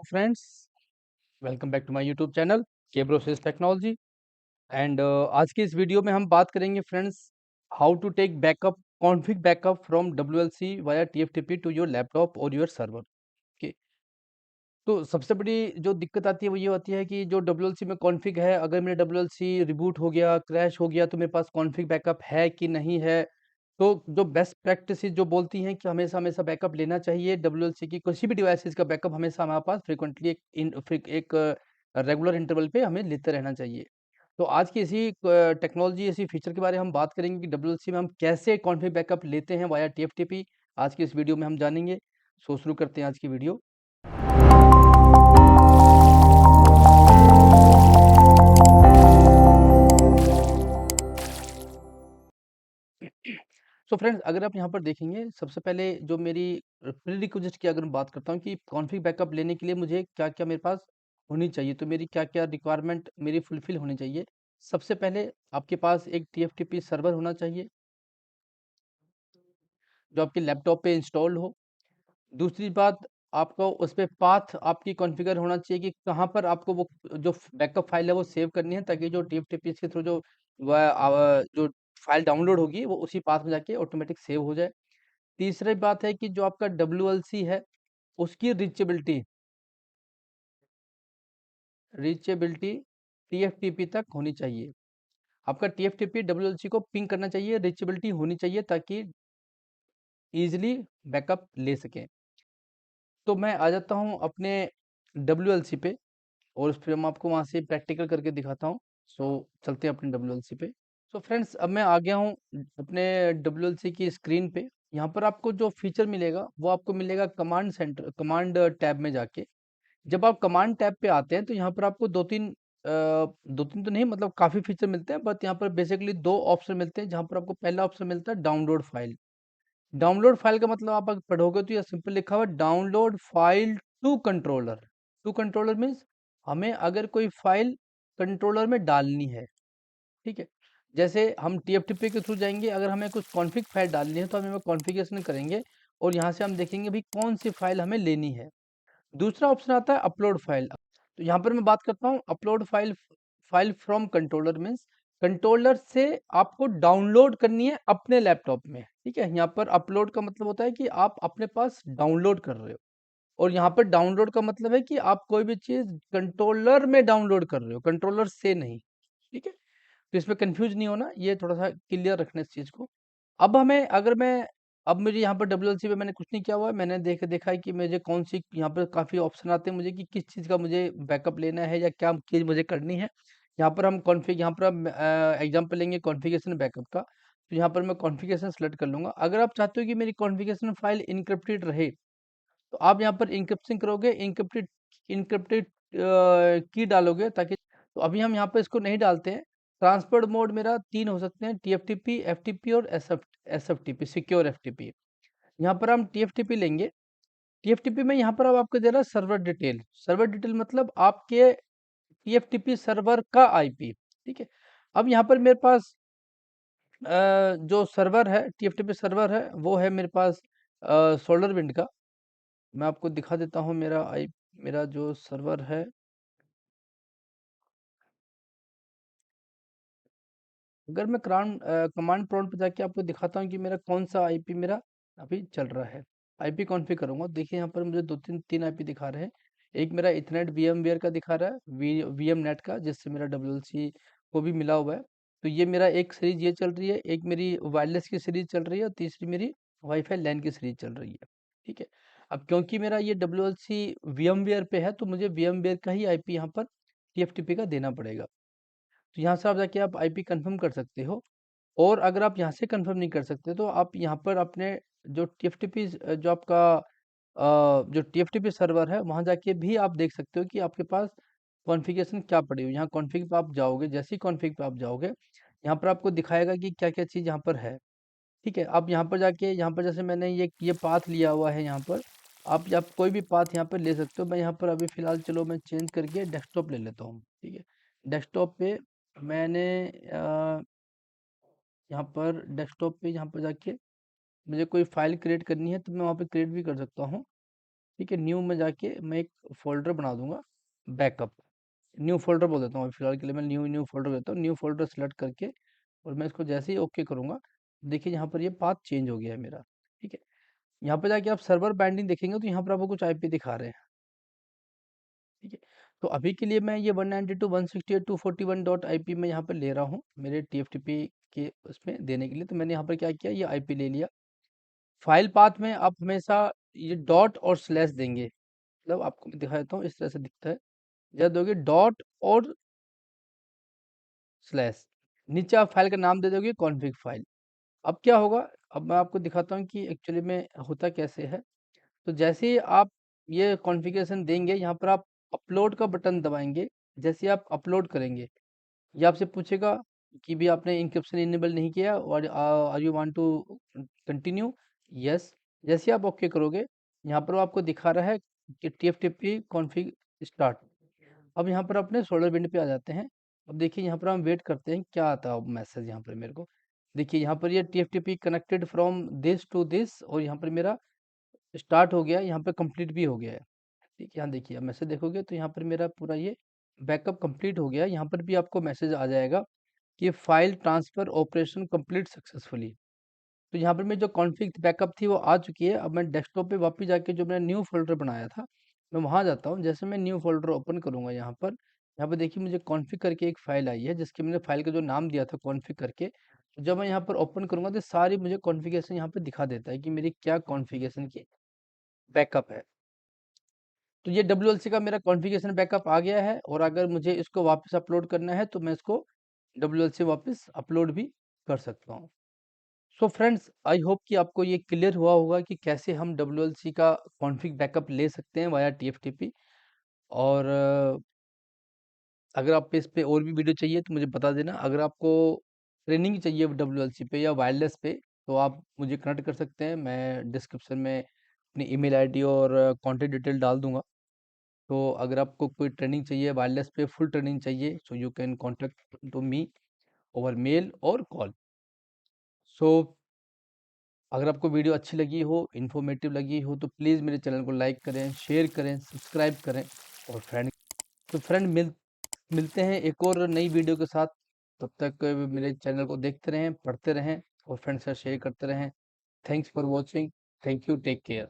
Hello friends, welcome back to my YouTube channel केब्रोसिस technology. And आज की इस वीडियो में हम बात करेंगे friends, how to take backup config backup from WLC via TFTP to your laptop और योर सर्वर। ओके, तो सबसे बड़ी जो दिक्कत आती है वो ये होती है कि जो डब्ल्यूएलसी में कॉन्फ़िग है, अगर मेरा डब्ल्यूएलसी रिबूट हो गया, क्रैश हो गया, तो मेरे पास कॉन्फ़िग बैकअप है कि नहीं है। तो जो बेस्ट प्रैक्टिसेस जो बोलती हैं कि हमेशा हमेशा बैकअप लेना चाहिए, डब्ल्यूएलसी की किसी भी डिवाइसेस का बैकअप हमेशा हमारे पास फ्रीक्वेंटली एक रेगुलर इंटरवल पे हमें लेते रहना चाहिए। तो आज की इसी टेक्नोलॉजी, इसी फीचर के बारे में हम बात करेंगे कि डब्ल्यूएलसी में हम कैसे कॉन्फ़िग बैकअप लेते हैं वाया टीएफटीपी। आज की इस वीडियो में हम जानेंगे। सो शुरू करते हैं आज की वीडियो। सो फ्रेंड्स, अगर आप यहाँ पर देखेंगे, सबसे पहले जो मेरी प्रीरिक्विजिट की अगर मैं बात करता हूँ कि कॉन्फ़िग बैकअप लेने के लिए मुझे क्या-क्या मेरे पास होनी चाहिए, तो मेरी क्या-क्या रिक्वायरमेंट मेरी फुलफ़िल होनी चाहिए। सबसे पहले आपके पास एक टीएफटीपी सर्वर होना चाहिए, जो आपके लैपटॉप पे इंस्टॉल्ड हो। दूसरी बात, आपको उसपे पाथ आपकी कॉन्फ़िगर होना चाहिए कि कहाँ पर आपको वो जो बैकअप फ़ाइल है वो सेव करनी है, ताकि जो टीएफटीपी के थ्रू जो फ़ाइल डाउनलोड होगी वो उसी पाथ में जाके ऑटोमेटिक सेव हो जाए। तीसरी बात है कि जो आपका डब्ल्यूएलसी है, उसकी रीचेबिलिटी टीएफटीपी तक होनी चाहिए। आपका टीएफटीपी डब्ल्यूएलसी को पिंग करना चाहिए, रीचेबिलिटी होनी चाहिए ताकि ईज़िली बैकअप ले सकें। तो मैं आ जाता हूँ अपने डब्ल्यूएलसी पे और उस फिर मैं आपको वहाँ से प्रैक्टिकल करके दिखाता हूँ। सो चलते हैं अपने डब्ल्यूएलसी पे। सो फ्रेंड्स, अब मैं आ गया हूँ अपने डब्ल्यूएलसी की स्क्रीन पे। यहाँ पर आपको जो फीचर मिलेगा वो आपको मिलेगा कमांड टैब में जाके। जब आप कमांड टैब पे आते हैं तो यहाँ पर आपको दो तीन तो नहीं, मतलब काफ़ी फीचर मिलते हैं, बट यहाँ पर बेसिकली दो ऑप्शन मिलते हैं। जहाँ पर आपको पहला ऑप्शन मिलता है डाउनलोड फाइल। डाउनलोड फाइल का मतलब आप अगर पढ़ोगे तो ये सिंपल लिखा हुआ है, download file to controller. To controller means हमें अगर कोई फाइल कंट्रोलर में डालनी है, ठीक है। जैसे हम टीएफटीपी के थ्रू जाएंगे, अगर हमें कुछ कॉन्फ़िग फाइल डालनी है तो हमें कॉन्फ़िगरेशन करेंगे और यहाँ से हम देखेंगे भाई कौन सी फाइल हमें लेनी है। दूसरा ऑप्शन आता है अपलोड फाइल। तो यहाँ पर मैं बात करता हूँ upload file. File from controller means controller से आपको डाउनलोड करनी है अपने लैपटॉप में, ठीक है। यहाँ पर अपलोड का मतलब होता है कि आप अपने पास डाउनलोड कर रहे हो, और यहाँ पर डाउनलोड का मतलब है कि आप कोई भी चीज़ कंट्रोलर में डाउनलोड कर रहे हो, कंट्रोलर से नहीं, ठीक है। तो इसमें कंफ्यूज नहीं होना, ये थोड़ा सा क्लियर रखना इस चीज़ को। अब हमें अगर मैं अब मुझे यहाँ पर डब्ल्यूएलसी पे मैंने कुछ नहीं किया हुआ है, मैंने देखा है कि मुझे कौन सी, यहाँ पर काफ़ी ऑप्शन आते हैं मुझे कि किस चीज़ का मुझे बैकअप लेना है या क्या चीज़ मुझे करनी है। यहाँ पर हम एग्जाम्पल लेंगे कॉन्फ़िगरेशन बैकअप का। तो यहाँ पर मैं कॉन्फ़िगरेशन सेलेक्ट कर लूँगा। अगर आप चाहते हो कि मेरी कॉन्फ़िगरेशन फाइल इनक्रिप्टेड रहे, तो आप यहाँ पर इंक्रिप्शन करोगे, इंक्रिप्टेड इंक्रिप्टेड की डालोगे, ताकि तो अभी हम यहाँ पे इसको नहीं डालते हैं। ट्रांसपोर्ट मोड मेरा 3 हो सकते हैं, टीएफटीपी, एफटीपी और एसएफटीपी, सिक्योर एफटीपी। यहाँ पर हम टीएफटीपी लेंगे। टीएफटीपी में यहाँ पर अब आपको दे रहा है सर्वर डिटेल। सर्वर डिटेल मतलब आपके टीएफटीपी सर्वर का आईपी, ठीक है। अब यहाँ पर मेरे पास जो सर्वर है, टीएफटीपी सर्वर है, वो है मेरे पास सोलर विंड का। मैं आपको दिखा देता हूँ मेरा जो सर्वर है। अगर मैं कमांड प्रॉम्प्ट पे जाके आपको दिखाता हूँ कि मेरा कौन सा आईपी मेरा अभी चल रहा है। आईपी कॉन्फ़िगर करूँगा, देखिए यहाँ पर मुझे दो तीन तीन आईपी दिखा रहे हैं। एक मेरा इथरनेट वीएमवेयर का दिखा रहा है, वीएम नेट का, जिससे मेरा डब्ल्यूएलसी को भी मिला हुआ है। तो ये मेरा एक सीरीज ये चल रही है, एक मेरी वायरलेस की सीरीज चल रही है, और तीसरी मेरी वाईफाई लैन की सीरीज चल रही है, ठीक है। अब क्योंकि मेरा ये डब्ल्यूएलसी वीएमवेयर पे है, तो मुझे वीएमवेयर का ही आईपी यहाँ पर टीएफटीपी का देना पड़ेगा। तो यहाँ से आप जाके आप आईपी कंफर्म कर सकते हो। और अगर आप यहाँ से कंफर्म नहीं कर सकते, तो आप यहाँ पर अपने जो टीएफटीपी जो आपका जो टीएफटीपी सर्वर है, वहाँ जाके भी आप देख सकते हो कि आपके पास कॉन्फ़िगरेशन क्या पड़ी हुई है। यहाँ कॉन्फ़िग पे आप जाओगे, जैसे ही कॉन्फ़िग पे आप जाओगे, यहाँ पर आपको दिखाएगा कि क्या-क्या चीज़ यहाँ पर है, ठीक है। आप यहाँ पर जाके, यहाँ पर जैसे मैंने ये पाथ लिया हुआ है यहाँ पर, आप कोई भी पाथ यहाँ पर ले सकते हो। मैं यहाँ पर अभी फ़िलहाल, चलो मैं चेंज करके डेस्कटॉप ले लेता हूँ, ठीक है। डेस्कटॉप पे मैंने यहाँ पर डेस्कटॉप पे यहाँ पर जाके मुझे कोई फ़ाइल क्रिएट करनी है, तो मैं वहाँ पे क्रिएट भी कर सकता हूँ। ठीक है, न्यू में जाके मैं एक फ़ोल्डर बना दूँगा बैकअप। न्यू फ़ोल्डर बोल देता हूँ अभी फ़िलहाल के लिए, मैं न्यू न्यू फ़ोल्डर देता हूँ। न्यू फ़ोल्डर सेलेक्ट करके और मैं इसको जैसे ही ओके करूँगा, देखिए यहाँ पर ये पाथ चेंज हो गया है मेरा। ठीक है, यहाँ पे जाके आप सर्वर बाइंडिंग देखेंगे तो यहाँ पर आपको कुछ आईपी दिखा रहे हैं। ठीक है, तो अभी के लिए मैं ये 192.168.241.ip मैं यहाँ पे ले रहा हूँ मेरे टीएफटीपी के उसमें देने के लिए। तो मैंने यहाँ पर क्या किया, ये आईपी ले लिया। फाइल पाथ में आप हमेशा ये डॉट और स्लैश देंगे, मतलब आपको मैं दिखा देता हूँ, इस तरह से दिखता है। जब दोगे डॉट और स्लैश, नीचे आप फाइल का नाम दे दोगे कॉन्फ़िग फाइल। अब क्या होगा, अब मैं आपको दिखाता हूँ कि एक्चुअली में होता कैसे है। तो जैसे ही आप ये कॉन्फ़िगरेशन देंगे, यहाँ पर आप अपलोड का बटन दबाएँगे। जैसे ही आप अपलोड करेंगे, ये आपसे पूछेगा कि भी आपने एन्क्रिप्शन इनेबल नहीं किया और are you want to continue? Yes. जैसे ही आप ओके करोगे, यहाँ पर वो आपको दिखा रहा है कि टीएफटीपी कॉन्फ़िग स्टार्ट। अब यहाँ पर अपने सोल्डर बिंड पे आ जाते हैं। अब देखिए यहाँ पर हम वेट करते हैं क्या आता है अब मैसेज यहाँ पर मेरे को। देखिए यहाँ पर ये TFTP connected from this to this और यहाँ पर मेरा स्टार्ट हो गया, यहाँ पे कंप्लीट भी हो गया है। ठीक है, यहाँ देखिए अब मैसेज देखोगे तो यहाँ पर मेरा पूरा ये बैकअप कंप्लीट हो गया है। यहाँ पर भी आपको मैसेज आ जाएगा कि file transfer operation complete successfully. तो यहाँ पर मेरी जो कॉन्फ़िग बैकअप थी वो आ चुकी है। अब मैं डेस्कटॉप पे वापस जाके जो मैंने न्यू फ़ोल्डर बनाया था, मैं वहाँ जाता हूँ। जैसे मैं न्यू फ़ोल्डर ओपन करूँगा यहाँ पर देखिए मुझे कॉन्फ़िग करके एक फ़ाइल आई है, जिसकी मैंने फ़ाइल का जो नाम दिया था कॉन्फ़िग करके। तो जब मैं यहाँ पर ओपन करूँगा तो सारी मुझे कॉन्फ़िगरेशन यहाँ पे दिखा देता है कि मेरी क्या कॉन्फ़िगरेशन की बैकअप है। तो ये डब्ल्यूएलसी का मेरा कॉन्फ़िगरेशन बैकअप आ गया है और अगर मुझे इसको वापस अपलोड करना है तो मैं इसको डब्ल्यूएलसी वापस अपलोड भी कर सकता हूँ। सो फ्रेंड्स, आई होप कि आपको ये क्लियर हुआ होगा कि कैसे हम डब्ल्यूएलसी का कॉन्फ़िग बैकअप ले सकते हैं वाया टीएफटीपी। और अगर आप इस पे और भी वीडियो चाहिए तो मुझे बता देना। अगर आपको ट्रेनिंग चाहिए डब्ल्यूएलसी पे या वायरलेस पे तो आप मुझे कनेक्ट कर सकते हैं। मैं डिस्क्रिप्शन में अपनी ईमेल आईडी और कॉन्टैक्ट डिटेल डाल दूंगा। तो अगर आपको कोई ट्रेनिंग चाहिए वायरलेस पे, फुल ट्रेनिंग चाहिए, so you can contact to me over mail और कॉल। सो अगर आपको वीडियो अच्छी लगी हो, इन्फॉर्मेटिव लगी हो तो प्लीज़ मेरे चैनल को लाइक करें, शेयर करें, सब्सक्राइब करें और फ्रेंड मिलते हैं एक और नई वीडियो के साथ। तब तक मेरे चैनल को देखते रहें, पढ़ते रहें और फ्रेंड्स के साथ शेयर करते रहें। Thanks for watching. Thank you, take care.